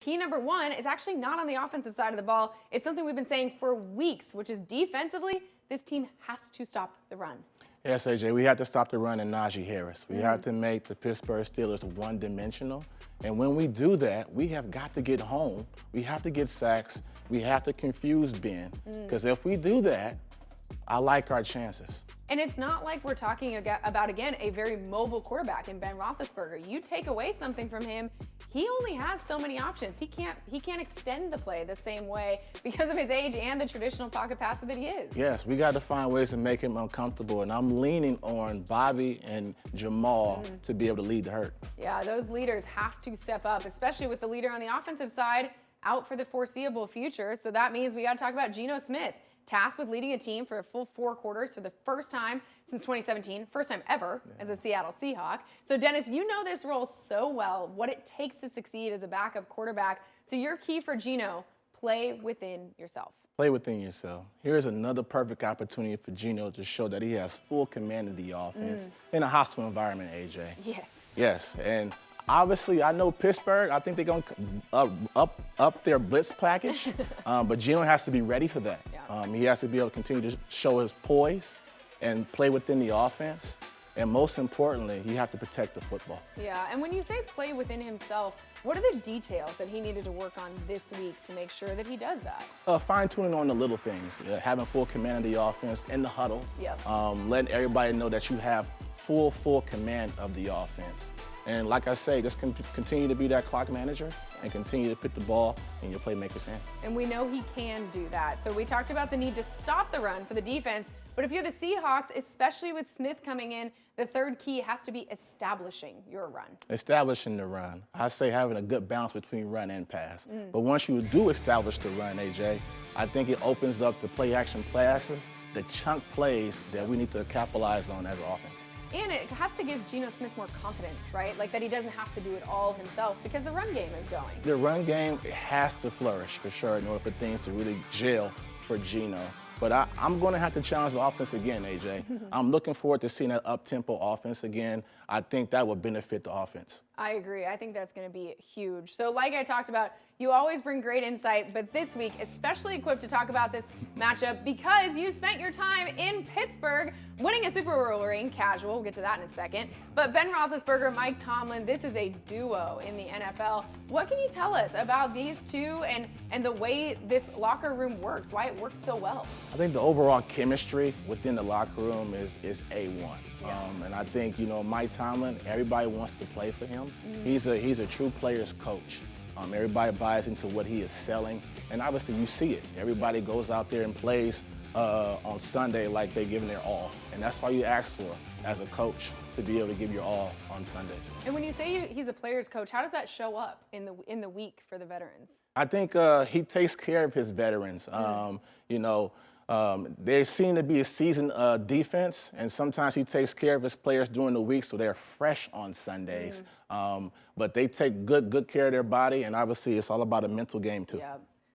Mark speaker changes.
Speaker 1: Key number one is actually not on the offensive side of the ball. It's something we've been saying for weeks, which is defensively, this team has to stop the run.
Speaker 2: Yes, AJ, we have to stop the run in Najee Harris. We have to make the Pittsburgh Steelers one-dimensional. And when we do that, we have got to get home. We have to get sacks. We have to confuse Ben. Because if we do that, I like our chances.
Speaker 1: And it's not like we're talking about, again, a very mobile quarterback in Ben Roethlisberger. You take away something from him, he only has so many options. He can't extend the play the same way because of his age and the traditional pocket passer that he is.
Speaker 2: Yes, we got to find ways to make him uncomfortable, and I'm leaning on Bobby and Jamal to be able to lead the herd.
Speaker 1: Yeah, those leaders have to step up, especially with the leader on the offensive side out for the foreseeable future. So that means we got to talk about Geno Smith, tasked with leading a team for a full 4 quarters for the first time since 2017, first time ever as a Seattle Seahawk. So Dennis, you know this role so well, what it takes to succeed as a backup quarterback. So your key for Geno, play within yourself.
Speaker 2: Play within yourself. Here's another perfect opportunity for Geno to show that he has full command of the offense in a hostile environment, AJ.
Speaker 1: Yes.
Speaker 2: Yes, and obviously, I know Pittsburgh, I think they're going to up their blitz package, but Geno has to be ready for that.
Speaker 1: Yeah.
Speaker 2: He has to be able to continue to show his poise and play within the offense. And most importantly, he has to protect the football.
Speaker 1: Yeah, and when you say play within himself, what are the details that he needed to work on this week to make sure that he does that?
Speaker 2: Fine-tuning on the little things, having full command of the offense in the huddle,
Speaker 1: Yep.
Speaker 2: Letting everybody know that you have full command of the offense. And like I say, just continue to be that clock manager and continue to put the ball in your playmaker's hands.
Speaker 1: And we know he can do that. So we talked about the need to stop the run for the defense, but if you're the Seahawks, especially with Smith coming in, the third key has to be establishing your run.
Speaker 2: Establishing the run. I say having a good balance between run and pass. But once you do establish the run, AJ, I think it opens up the play-action passes, the chunk plays that we need to capitalize on as an offense.
Speaker 1: And it has to give Geno Smith more confidence, right? Like that he doesn't have to do it all himself because the run game is going.
Speaker 2: The run game has to flourish for sure in order for things to really gel for Geno. But I'm going to have to challenge the offense again, AJ. I'm looking forward to seeing that up-tempo offense again. I think that will benefit the offense.
Speaker 1: I agree. I think that's going to be huge. So like I talked about, you always bring great insight, but this week, especially equipped to talk about this matchup because you spent your time in Pittsburgh winning a Super Bowl ring, casual, we'll get to that in a second. But Ben Roethlisberger, Mike Tomlin, this is a duo in the NFL. What can you tell us about these two and the way this locker room works, why it works so well?
Speaker 2: I think the overall chemistry within the locker room is A1.
Speaker 1: Yeah.
Speaker 2: And I think, Mike Tomlin, everybody wants to play for him. He's a true player's coach. Everybody buys into what he is selling. And obviously you see it. Everybody goes out there and plays on Sunday like they're giving their all. And that's all you ask for as a coach, to be able to give your all on Sundays.
Speaker 1: And when you say he's a player's coach, how does that show up in the week for the veterans?
Speaker 2: I think he takes care of his veterans. They seem to be a seasoned defense, and sometimes he takes care of his players during the week so they're fresh on Sundays. But they take good care of their body, and obviously it's all about a mental game too.
Speaker 1: Yeah,